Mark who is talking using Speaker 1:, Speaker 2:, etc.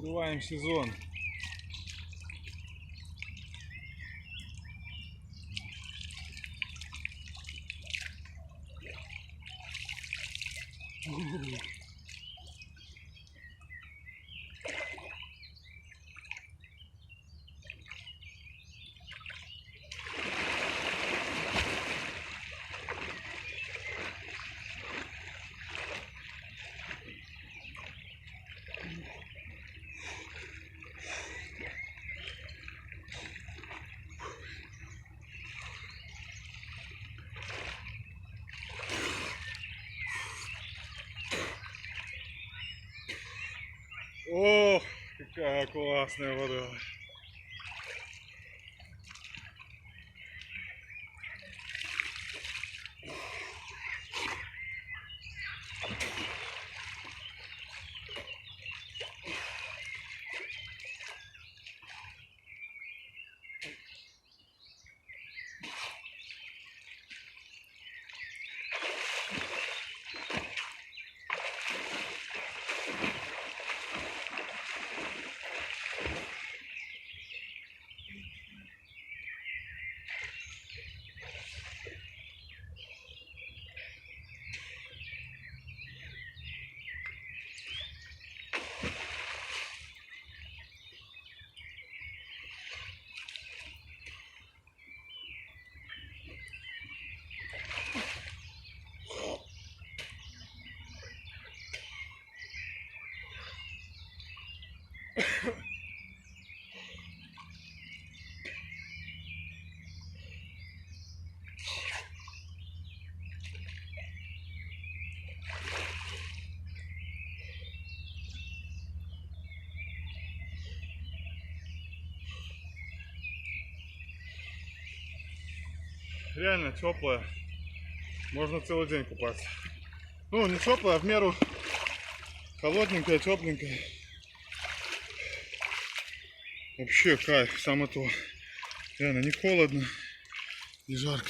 Speaker 1: Открываем сезон. Ох, какая классная вода. Реально теплая. Можно целый день купаться. Ну, не теплая, а в меру холодненькая, тепленькая. Вообще кайф, самое то. Реально не холодно, не жарко.